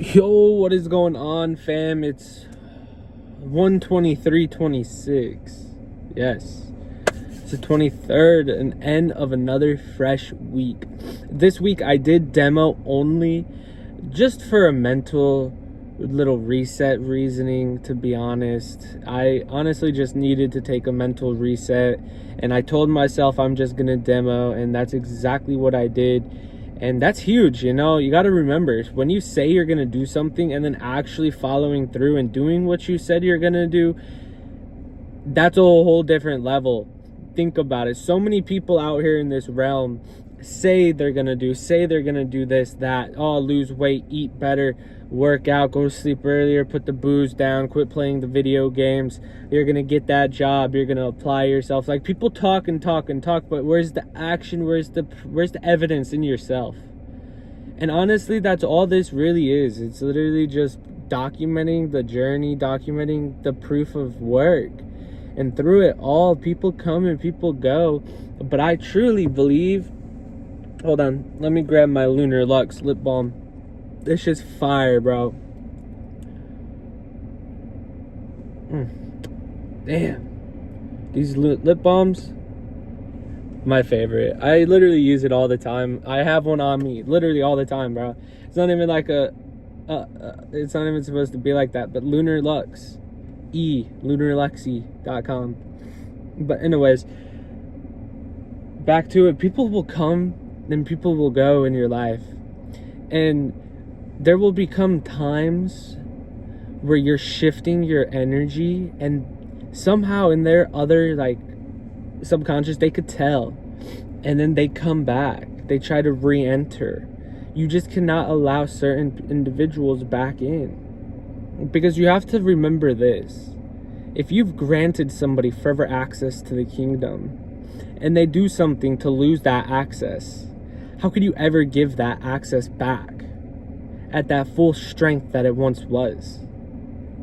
Yo, what is going on, fam? It's 1:23:26. Yes, it's the 23rd, an end of another fresh week. This week I did demo only just for a mental little reset reasoning, to be honest. I honestly just needed to take a mental reset, and I told myself I'm just gonna demo, and that's exactly what I did. And that's huge. You got to remember, when you say you're going to do something and then actually following through and doing what you said you're going to do, that's a whole different level. Think about it. So many people out here in this realm say they're going to do this, that, lose weight, eat better, work out, go to sleep earlier, put the booze down, quit playing the video games, you're going to get that job, you're going to apply yourself. Like, people talk and talk and talk, but where's the action? Where's the evidence in yourself? And honestly, that's all this really is. It's literally just documenting the journey, documenting the proof of work. And through it all, people come and people go. But I truly believe, hold on, let me grab my Lunar Lux lip balm. This shit's fire, bro. Damn. These lip balms, my favorite. I literally use it all the time. I have one on me literally all the time, bro. It's not even like it's not even supposed to be like that, but Lunar Lux. lunarluxy.com. But anyways, back to it. People will come and people will go in your life. And there will become times where you're shifting your energy, and somehow in their other, like, subconscious, they could tell, and then they come back, they try to re-enter. You just cannot allow certain individuals back in, because you have to remember this: if you've granted somebody forever access to the kingdom and they do something to lose that access, how could you ever give that access back at that full strength that it once was?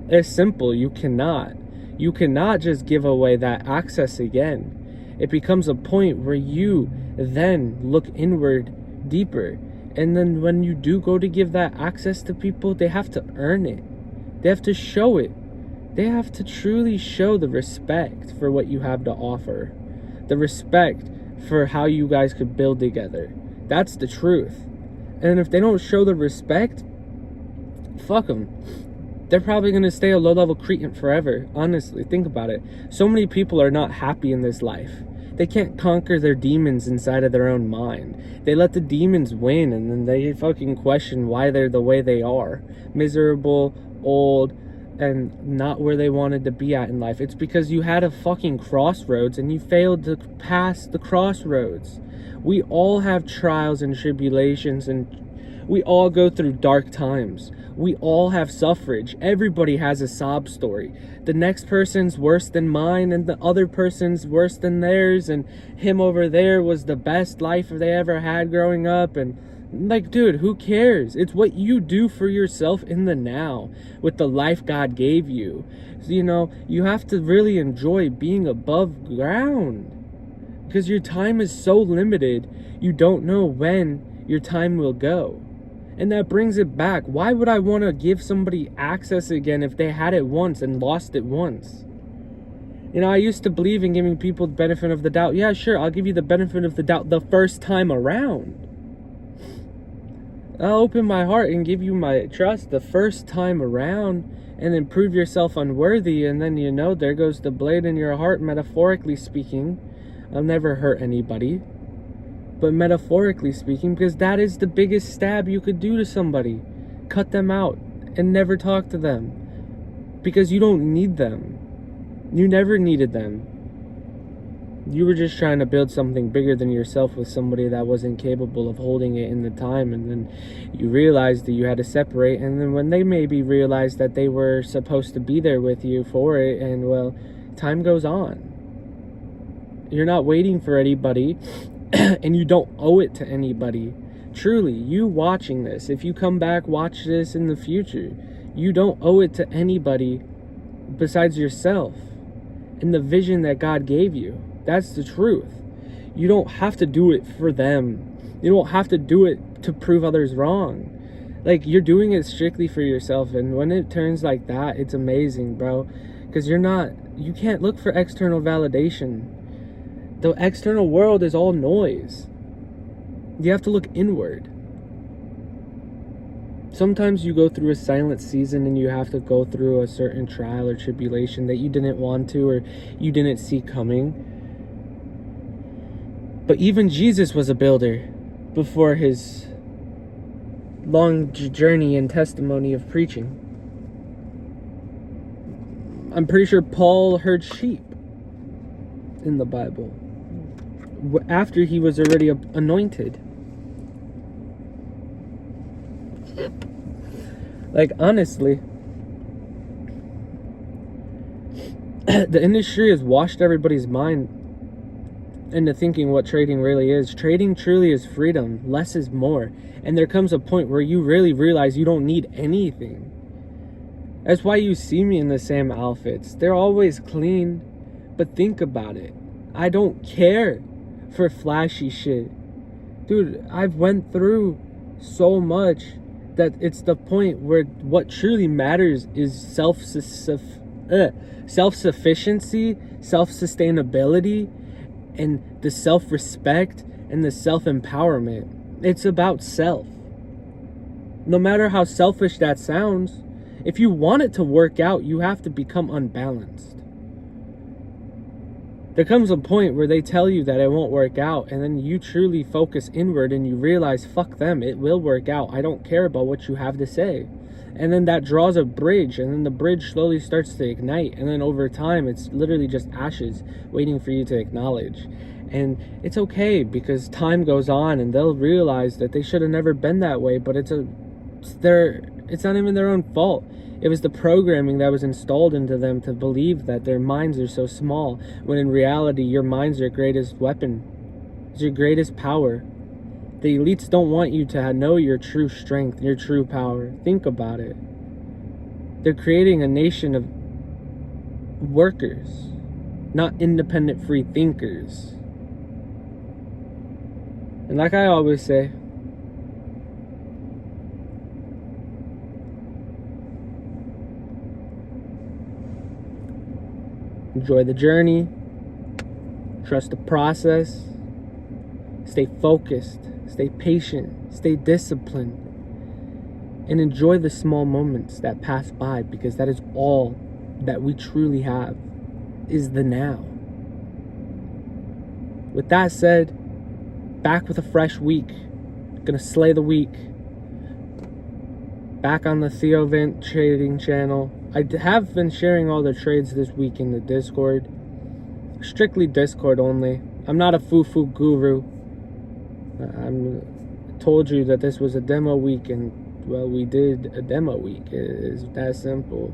It's simple. You cannot just give away that access again. It becomes a point where you then look inward deeper. And then when you do go to give that access to people, they have to earn it. They have to show it. They have to truly show the respect for what you have to offer. The respect for how you guys could build together. That's the truth. And if they don't show the respect, fuck them. They're probably going to stay a low-level cretin forever. Honestly, think about it. So many people are not happy in this life. They can't conquer their demons inside of their own mind. They let the demons win, and then they fucking question why they're the way they are. Miserable, old, and not where they wanted to be at in life. It's because you had a fucking crossroads and you failed to pass the crossroads. We all have trials and tribulations, and we all go through dark times. We all have suffrage. Everybody has a sob story. The next person's worse than mine, and the other person's worse than theirs, and him over there was the best life they ever had growing up. And like, dude, who cares? It's what you do for yourself in the now with the life God gave you. So, you have to really enjoy being above ground, because your time is so limited. You don't know when your time will go. And that brings it back. Why would I want to give somebody access again if they had it once and lost it once? I used to believe in giving people the benefit of the doubt. Yeah, sure, I'll give you the benefit of the doubt the first time around. I'll open my heart and give you my trust the first time around, and then prove yourself unworthy, and then there goes the blade in your heart, metaphorically speaking. I'll never hurt anybody, but metaphorically speaking, because that is the biggest stab you could do to somebody. Cut them out and never talk to them, because you don't need them. You never needed them. You were just trying to build something bigger than yourself with somebody that wasn't capable of holding it in the time, and then you realized that you had to separate, and then when they maybe realized that they were supposed to be there with you for it, and well, time goes on. You're not waiting for anybody, and you don't owe it to anybody. Truly, you watching this, if you come back, watch this in the future, you don't owe it to anybody besides yourself and the vision that God gave you. That's the truth. You don't have to do it for them. You don't have to do it to prove others wrong. Like, you're doing it strictly for yourself, and when it turns like that, it's amazing, bro. Because you can't look for external validation. The external world is all noise. You have to look inward. Sometimes you go through a silent season and you have to go through a certain trial or tribulation that you didn't want to or you didn't see coming. But even Jesus was a builder before his long journey and testimony of preaching. I'm pretty sure Paul herd sheep in the Bible after he was already anointed. Like, honestly, the industry has washed everybody's mind into thinking what trading really is. Trading truly is freedom. Less is more. And there comes a point where you really realize you don't need anything. That's why you see me in the same outfits. They're always clean. But think about it. I don't care for flashy shit. Dude, I've went through so much that it's the point where what truly matters is self-sufficiency, self-sustainability, and the self-respect and the self-empowerment. It's about self. No matter how selfish that sounds, if you want it to work out, you have to become unbalanced. There comes a point where they tell you that it won't work out, and then you truly focus inward and you realize, fuck them, it will work out. I don't care about what you have to say. And then that draws a bridge, and then the bridge slowly starts to ignite, and then over time it's literally just ashes waiting for you to acknowledge. And it's okay, because time goes on and they'll realize that they should have never been that way, but it's not even their own fault. It was the programming that was installed into them to believe that their minds are so small, when in reality your mind's your greatest weapon. It's your greatest power. The elites don't want you to know your true strength, your true power. Think about it. They're creating a nation of workers, not independent free thinkers. And like I always say, enjoy the journey, trust the process, stay focused, stay patient, stay disciplined, and enjoy the small moments that pass by, because that is all that we truly have, is the now. With that said, back with a fresh week. Gonna slay the week. Back on the Theo Vent trading channel. I have been sharing all the trades this week in the Discord. Strictly Discord only. I'm not a foo-foo guru. I told you that this was a demo week, and well, we did a demo week. It's that simple.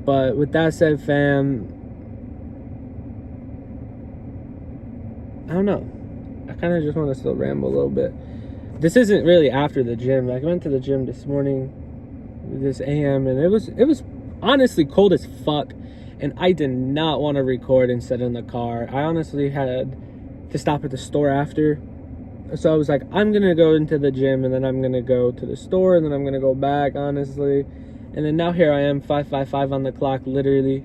But with that said, fam, I don't know. I kind of just want to still ramble a little bit. This isn't really after the gym. I went to the gym this morning, this AM, and it was honestly cold as fuck, and I did not want to record and sit in the car. I honestly had to stop at the store after, so I was like, I'm gonna go into the gym, and then I'm gonna go to the store, and then I'm gonna go back, honestly. And then now here I am, 5:55 on the clock, literally,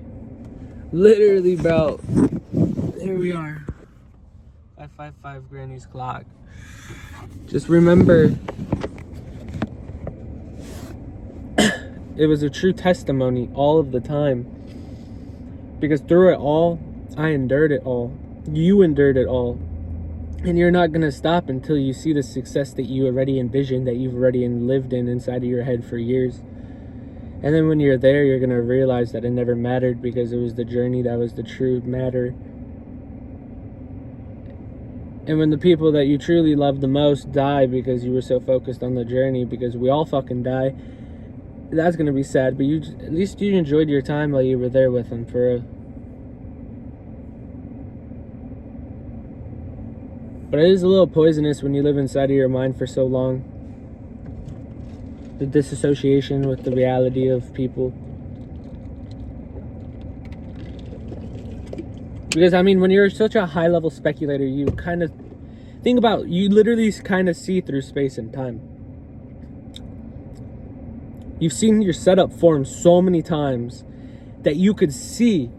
bro. Here we are, 5:55 Granny's clock. Just remember, it was a true testimony all of the time, because through it all, I endured it all. You endured it all. And you're not going to stop until you see the success that you already envisioned, that you've already lived inside of your head for years. And then when you're there, you're going to realize that it never mattered, because it was the journey that was the true matter. And when the people that you truly love the most die because you were so focused on the journey, because we all fucking die, that's going to be sad. But at least you enjoyed your time while you were there with them, for real. But it is a little poisonous when you live inside of your mind for so long. The disassociation with the reality of people. Because, I mean, when you're such a high-level speculator, you kind of think about, you literally kind of see through space and time. You've seen your setup form so many times that you could see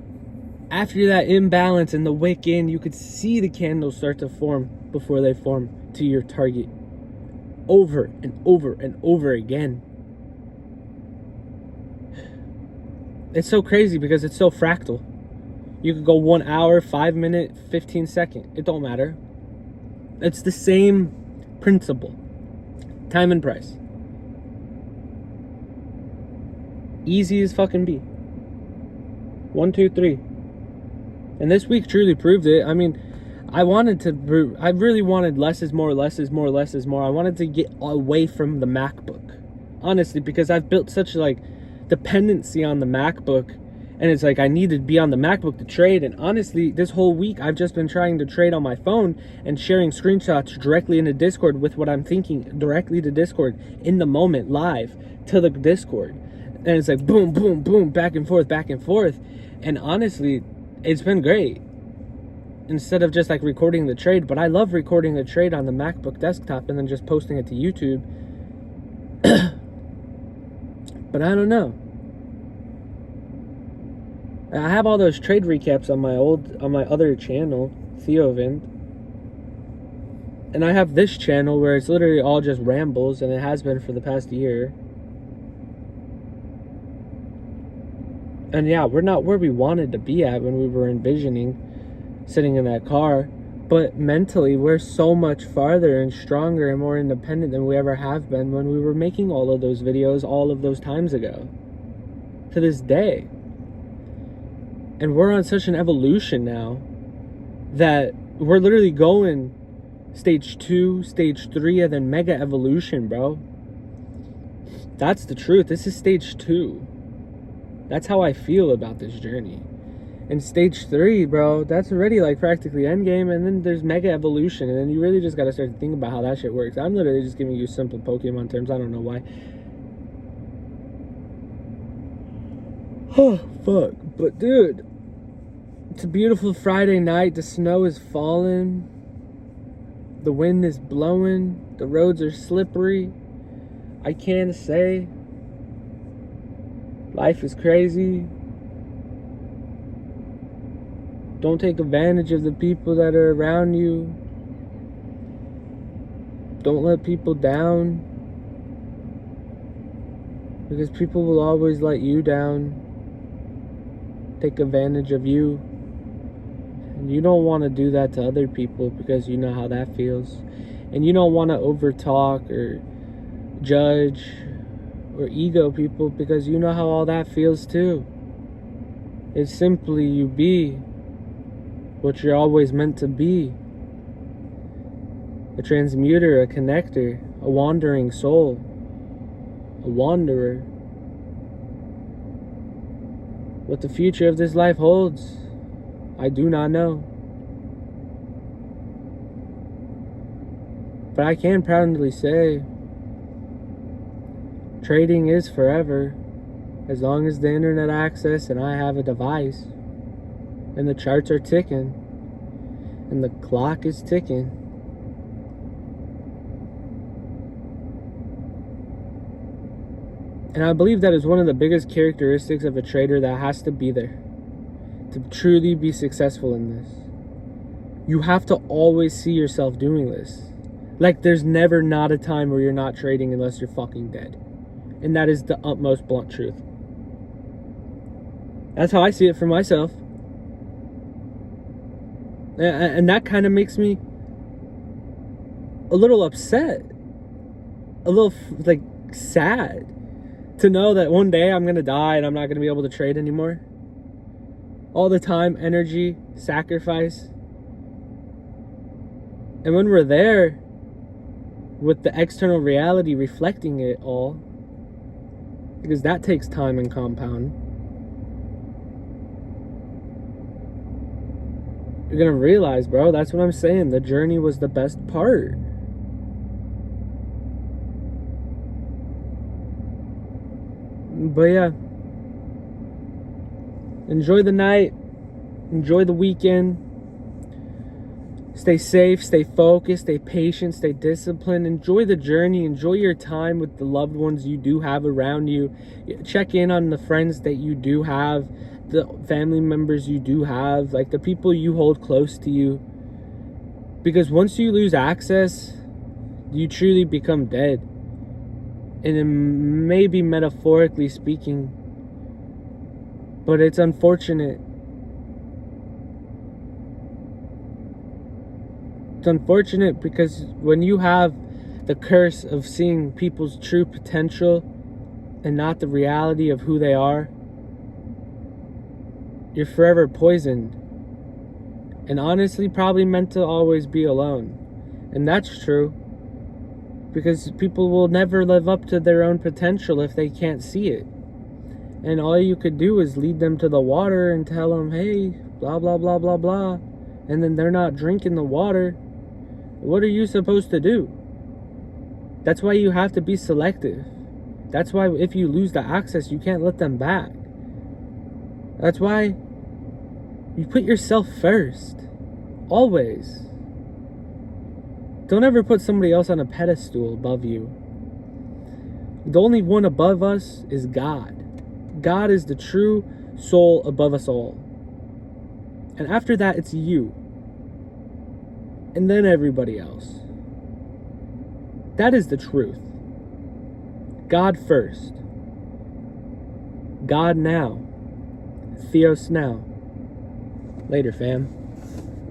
after that imbalance and the wick in, you could see the candles start to form before they form to your target over and over and over again. It's so crazy because it's so fractal. You could go 1 hour, 5 minute, 15 second. It don't matter. It's the same principle. Time and price. Easy as fucking be. 1, 2, 3. And this week truly proved it. I mean, I really wanted less is more, less is more, less is more. I wanted to get away from the MacBook. Honestly, because I've built such like dependency on the MacBook. And it's like I need to be on the MacBook to trade. And honestly, this whole week, I've just been trying to trade on my phone and sharing screenshots directly into Discord with what I'm thinking directly to Discord in the moment, live to the Discord. And it's like boom, boom, boom, back and forth, back and forth. And honestly, it's been great. Instead of just like recording the trade. But I love recording the trade on the MacBook desktop and then just posting it to YouTube. But I don't know. I have all those trade recaps on my other channel, Theovin. And I have this channel where it's literally all just rambles, and it has been for the past year. And yeah, we're not where we wanted to be at when we were envisioning sitting in that car. But mentally, we're so much farther and stronger and more independent than we ever have been when we were making all of those videos all of those times ago. To this day. And we're on such an evolution now that we're literally going stage 2, stage 3, and then mega evolution, bro. That's the truth. This is stage 2. That's how I feel about this journey. And stage 3, bro, that's already like practically endgame, and then there's mega evolution, and then you really just gotta start to think about how that shit works. I'm literally just giving you simple Pokemon terms. I don't know why. Oh, fuck. But dude, it's a beautiful Friday night. The snow is falling. The wind is blowing. The roads are slippery. I can't say. Life is crazy. Don't take advantage of the people that are around you. Don't let people down. Because people will always let you down. Take advantage of you. And you don't want to do that to other people because you know how that feels. And you don't want to overtalk or judge or ego people because you know how all that feels too. It's simply you be what you're always meant to be. A transmuter, a connector, a wandering soul, a wanderer. What the future of this life holds, I do not know. But I can proudly say, trading is forever, as long as the internet access and I have a device, and the charts are ticking, and the clock is ticking. And I believe that is one of the biggest characteristics of a trader that has to be there to truly be successful in this. You have to always see yourself doing this. Like there's never not a time where you're not trading unless you're fucking dead. And that is the utmost blunt truth. That's how I see it for myself. And that kind of makes me a little upset. A little like sad to know that one day I'm gonna die and I'm not gonna be able to trade anymore. All the time, energy, sacrifice. And when we're there, with the external reality reflecting it all, because that takes time and compound, you're gonna realize, bro, that's what I'm saying. The journey was the best part. But yeah, enjoy the night, enjoy the weekend. Stay safe, stay focused, stay patient, stay disciplined. Enjoy the journey. Enjoy your time with the loved ones you do have around you. Check in on the friends that you do have, the family members you do have, like the people you hold close to you. Because once you lose access, you truly become dead. And it may be metaphorically speaking, but it's unfortunate. It's unfortunate because when you have the curse of seeing people's true potential and not the reality of who they are, you're forever poisoned. And honestly, probably meant to always be alone. And that's true. Because people will never live up to their own potential if they can't see it. And all you could do is lead them to the water and tell them, hey, blah, blah, blah, blah, blah. And then they're not drinking the water. What are you supposed to do? That's why you have to be selective. That's why if you lose the access, you can't let them back. That's why you put yourself first. Always. Don't ever put somebody else on a pedestal above you. The only one above us is God. God is the true soul above us all. And after that, it's you. And then everybody else. That is the truth. God first. God now. Theos now. Later, fam.